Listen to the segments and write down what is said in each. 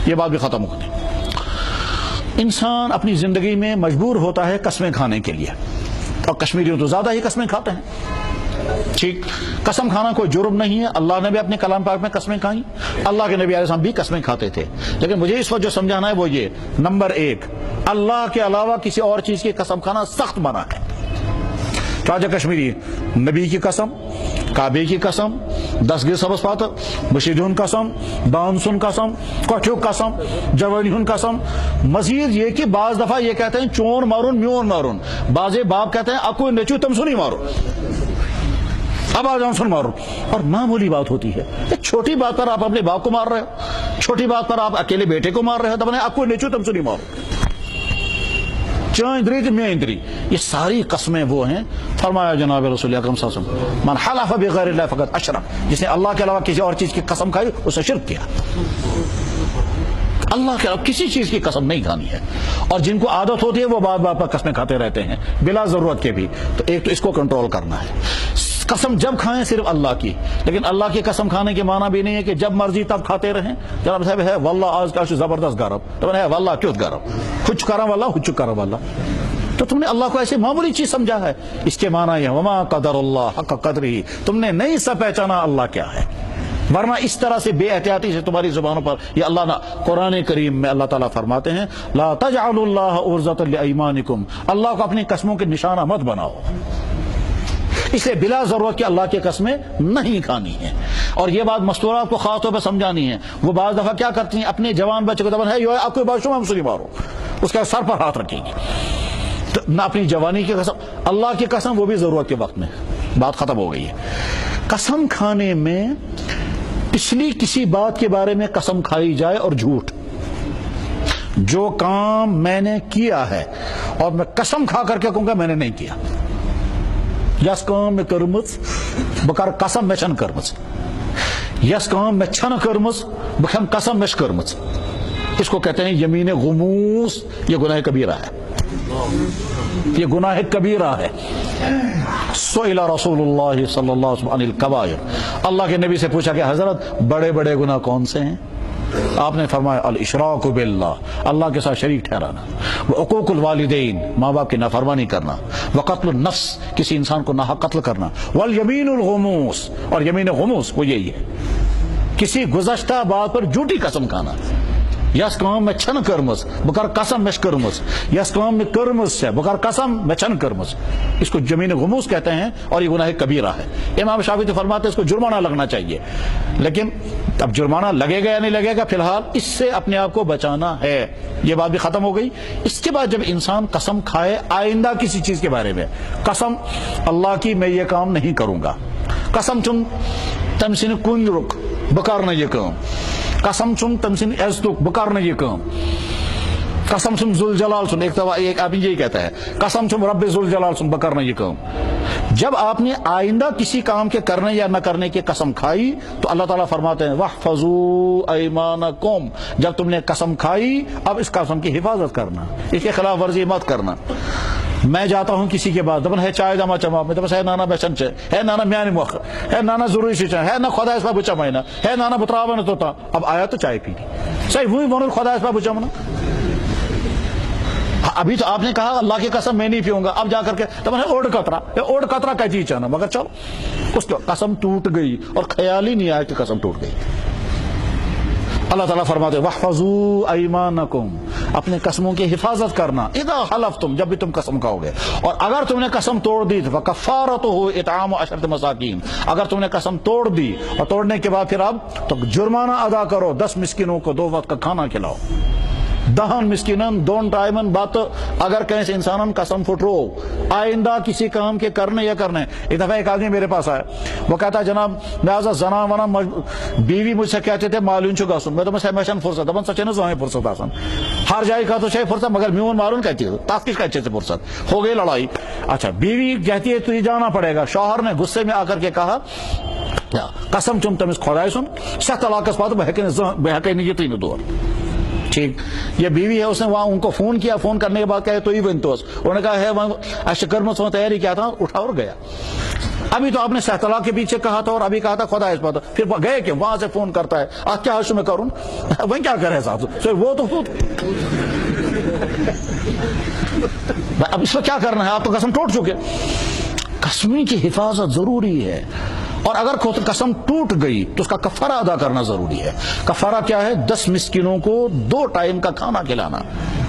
یہ بات بھی ختم ہو گئی. انسان اپنی زندگی میں مجبور ہوتا ہے قسمیں کھانے کے لیے، اور کشمیریوں تو زیادہ ہی قسمیں کھاتے ہیں. ٹھیک، قسم کھانا کوئی جرم نہیں ہے. اللہ نے بھی اپنے کلام پاک میں قسمیں کھائیں، اللہ کے نبی علیہ السلام بھی قسمیں کھاتے تھے. لیکن مجھے اس وقت جو سمجھانا ہے وہ یہ، نمبر 1، اللہ کے علاوہ کسی اور چیز کی قسم کھانا سخت منع ہے. راجہ کشمیری نبی کی قسم، کعبے کی قسم، 10 گز سبز پاتر، بشیدون قسم، دانسن قسم، کوٹھیو قسم، جوانیون قسم. مزید یہ کہ بعض دفعہ یہ کہتے ہیں چون مارون میون مارون، بعض باپ کہتے ہیں اکو نیچو تم سنی مارو، اب آ جاؤں سن مارو. اور معمولی بات ہوتی ہے، ایک چھوٹی بات پر آپ اپنے باپ کو مار رہے ہو، چھوٹی بات پر آپ اکیلے بیٹے کو مار رہے ہو، تب اکو نیچو تم سنی مارو، چاندری تو میں اندری. یہ ساری قسمیں وہ ہیں. فرمایا جناب رسول اکرم صلی اللہ علیہ وسلم، من حلف بغیر اللہ فقط اشرک، جس نے اللہ کے علاوہ کسی اور چیز کی قسم کھائی اسے شرک کیا. اللہ کے علاوہ کسی چیز کی قسم نہیں کھانی ہے. اور جن کو عادت ہوتی ہے وہ بار بار قسمیں کھاتے رہتے ہیں بلا ضرورت کے بھی. تو ایک تو اس کو کنٹرول کرنا ہے. قسم جب کھائیں صرف اللہ کی، لیکن اللہ کی قسم کھانے کے معنی بھی نہیں ہے کہ جب مرضی تب کھاتے رہیں. جناب صاحب ہے واللہ آج کا زبردست گرم، تو ہے واللہ کیوں گرم، کچھ کرم واللہ کچھ کرم واللہ. تو تم نے اللہ کو ایسے معمولی چیز سمجھا ہے. اس کے معنی یہ وما قدر اللہ حق قدرہ، تم نے نہیں سا پہچانا اللہ کیا ہے. ورنہ اس طرح سے بے احتیاطی سے تمہاری زبانوں پر یہ اللہ نے قرآن کریم میں اللہ تعالیٰ فرماتے ہیں لا تجعلوا اللہ عرضۃ لایمانکم، اللہ کو اپنی قسموں کے نشانہ مت بناؤ. اس لیے بلا ضرورت کہ اللہ کی قسمیں نہیں کھانی ہیں. اور یہ بات مستورات کو خاص طور پر سمجھانی ہے. وہ بعض دفعہ کیا کرتی ہیں، اپنے جوان بچے کو دبن ہے یہ آپ کو بادشاہ ہم سنی مارو، اس کا سر پر ہاتھ رکھیں گی. تو نہ اپنی جوانی کی قسم، اللہ کی قسم وہ بھی ضرورت کے وقت میں. بات ختم ہو گئی ہے. قسم کھانے میں پچھلی کسی بات کے بارے میں قسم کھائی جائے اور جھوٹ، جو کام میں نے کیا ہے اور میں قسم کھا کر کے کہوں گا میں نے نہیں کیا. یس کام میں کرمز بکر قسم میں چھن کرمز، یس کام میں چھن کرمز بکھم قسم میں کرمز. اس کو کہتے ہیں یمین غموس. یہ گناہ کبیرہ ہے، یہ گناہ کبیرہ ہے. سئل رسول اللہ صلی اللہ علیہ وسلم عن الکبائر، اللہ کے نبی سے پوچھا کہ حضرت بڑے بڑے گناہ کون سے ہیں؟ آپ نے فرمایا الاشراک باللہ، اللہ کے ساتھ شریک ٹھہرانا، وعقوق الوالدین، ماں باپ کی نافرمانی کرنا، وقتل النفس، کسی انسان کو ناحق قتل کرنا، والیمین الغموس، اور یمین غموس وہ یہی ہے کسی گزشتہ بات پر جھوٹی قسم کھانا. یس کام میں چھن کرمز بکر قسم میں کرمز، یس کام میں کرمز سے بکر قسم میں چھن کرمز. اس کو جمین غموس کہتے ہیں اور یہ گناہ کبیرہ ہے. امام شافعی تو فرماتے ہیں اس کو جرمانہ لگنا چاہیے. لیکن اب جرمانہ لگے گا یا نہیں لگے گا، فی الحال اس سے اپنے آپ کو بچانا ہے. یہ بات بھی ختم ہو گئی. اس کے بعد جب انسان قسم کھائے آئندہ کسی چیز کے بارے میں، قسم اللہ کی میں یہ کام نہیں کروں گا، قسم چم تم سن کن رک بکار نہ یہ کام، قسم چم تم سن عزتک بکار نہ یہ کام، قسم چم ذوالجلال سن، ایک آدمی یہی کہتا ہے قسم چم رب ذوالجلال سن بکار نہ یہ کام. جب آپ نے آئندہ کسی کام کے کرنے یا نہ کرنے کی قسم کھائی تو اللہ تعالیٰ فرماتے ہیں وَاحْفَظُوا أَيْمَانَكُمْ، جب تم نے قسم کھائی اب اس قسم کی حفاظت کرنا، اس کے خلاف ورزی مت کرنا. میں جاتا ہوں کسی کے بعد دبن ہے چائے دما چما میں دبس ہے نانا بیچن چے ہے نانا میانی مؤخر ہے نانا ضروری سے ہے نہ خدا اس پر بچا مہینہ ہے نانا بتراوا نہ توتا. اب آیا تو چائے پی لی صحیح وہی بولو خدا اس پر بچا منا. ابھی تو آپ نے کہا اللہ کی قسم میں نہیں پیوں گا، اب جا کر کے تب اوڑ قطرہ کا چیز چاہنا، مگر چلو اس کو قسم ٹوٹ گئی اور خیال ہی نہیں آیا کہ قسم ٹوٹ گئی. اللہ تعالیٰ فرماتے وَاحْفَظُوا أَيْمَانَكُمْ، اپنے قسموں کی حفاظت کرنا، اذا حلفتم، جب بھی تم قسم کھاؤ گے. اور اگر تم نے قسم توڑ دی تو فَكَفَّارَتُهُ إِطْعَامُ 10 مساکین، اگر تم نے قسم توڑ دی اور توڑنے کے بعد پھر اب تو جرمانہ ادا کرو، 10 مسکینوں کو 2 وقت کا کھانا کھلاؤ. 10 مسکینن 2 ٹائمن بات. اگر کہیں سے انسانن قسم پھٹرو آئندہ کسی کام کے کرنے یا کرنے. ایک دفعہ ایک آدمی میرے پاس آیا، وہ کہتا ہے جناب میں آزا زنا ونا بیوی مجھ سے کہتے تھے مالون چکا سن، میں تو میں فرصت دبن سچے نہ زوائیں فرصت آسان ہر جائے کا تو چاہے فرصت، مگر میون مالون کہتی ہے تاسکش کا اچھے سے فرصت ہو گئی لڑائی. اچھا بیوی کہتی ہے تو یہ جانا پڑے گا. شوہر نے غصے میں آ کر کے کہا قسم چم تمس خدائے سن شہ طلاقس پات بہکے نہیں یہ دور. ٹھیک، یہ بیوی ہے، اس نے وہاں ان کو فون کیا، فون کرنے کے بعد کہے تو ہی بنتوس، انہوں نے کہا ہے اشکر میں تیاری کیا تھا، اٹھا اور گیا. ابھی تو آپ نے سہتلا کے پیچھے کہا تھا اور ابھی کہا تھا خدا اس بات، پھر گئے کہ وہاں سے فون کرتا ہے آپ کیا حشر میں کروں، وہ کیا کرے صاحب، وہ تو اب اس میں کیا کرنا ہے، آپ تو قسم ٹوٹ چکے. قسم کی حفاظت ضروری ہے، اور اگر قسم ٹوٹ گئی تو اس کا کفارہ ادا کرنا ضروری ہے. کفارہ کیا ہے؟ 10 مسکینوں کو 2 ٹائم کا کھانا کھلانا.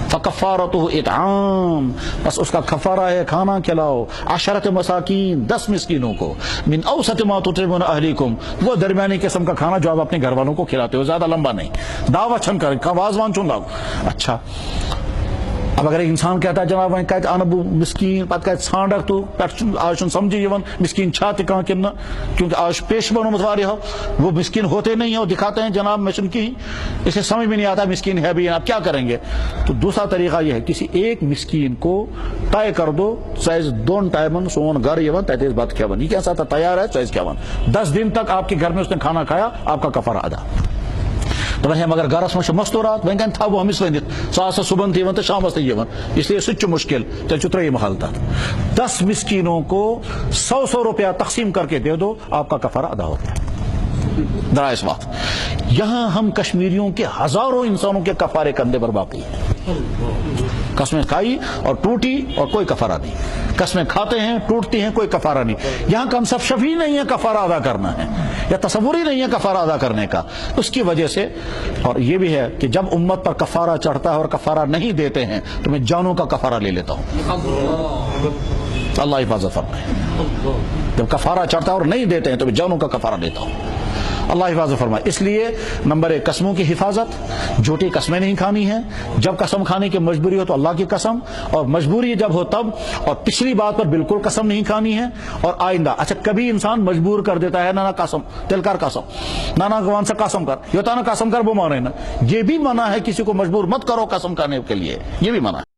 فکفارتہ اطعام، بس اس کا کفارہ ہے کھانا کھلاؤ 10 مساکین، 10 مسکینوں کو، من اوسط ما تطعمون اہلیکم، وہ درمیانی قسم کا کھانا جو آپ اپنے گھر والوں کو کھلاتے ہو، زیادہ لمبا نہیں، دعوت چھن کر وازوان چن لاؤ. اچھا اب اگر ایک انسان کہتا ہے جناب وہیں کہتا انبو مسکین پتہ کہتا ژھانڈک تو آج سمجھی یہ مسکین چھاتے کہاں کننا، کیونکہ آج پیش بنو متواری ہو، وہ مسکین ہوتے نہیں ہو، دکھاتے ہیں جناب مشن کی، اسے سمجھ میں نہیں آتا مسکین ہے بھی، آپ کیا کریں گے. تو دوسرا طریقہ یہ ہے کسی ایک مسکین کو طے کر دو سائز 2 ٹائمن سون گھر یہ 33 بات کیا بن، یہ کیسا تھا تیار ہے سائز 51، 10 دن تک آپ کے گھر میں اس نے کھانا کھایا، آپ کا کفارہ ادا. تو مگر گھرس مجھ مستورات وین تھو ہمس ونت سا صبح تو شام تھی اس لیے سہ مشکل تیل تریم حل تک. 10 مسکینوں کو 100 روپیہ تقسیم کر کے دے دو، آپ کا کفارہ ادا ہو گیا. ذرا اس وقت یہاں ہم کشمیریوں کے ہزاروں انسانوں کے کفارے کندھے پر باقی ہیں. قسمیں کھائی اور ٹوٹی اور کوئی کفارہ نہیں، قسمیں کھاتے ہیں ٹوٹتی ہیں کوئی کفارہ نہیں. یہاں کنسپشن ہی نہیں ہے کفارہ ادا کرنا ہے، یا تصور ہی نہیں ہے کفارہ ادا کرنے کا. اس کی وجہ سے اور یہ بھی ہے کہ جب امت پر کفارہ چڑھتا ہے اور کفارہ نہیں دیتے ہیں تو میں جانوں کا کفارہ لے لیتا ہوں. اللہ حفاظت فرمائے. جب کفارہ چڑھتا ہے اور نہیں دیتے ہیں تو میں جانوں کا کفارہ لیتا ہوں. اللہ حفاظت فرمائے. اس لیے نمبر 1 قسموں کی حفاظت، جھوٹی قسمیں نہیں کھانی ہیں. جب قسم کھانے کی مجبوری ہو تو اللہ کی قسم، اور مجبوری جب ہو تب، اور پچھلی بات پر بالکل قسم نہیں کھانی ہے. اور آئندہ اچھا کبھی انسان مجبور کر دیتا ہے نانا قسم تل کر قسم، نانا گوان سے قسم کر، یہ ہوتا نا قسم کر وہ مانے نا، یہ بھی منع ہے. کسی کو مجبور مت کرو قسم کھانے کے لیے، یہ بھی منع ہے.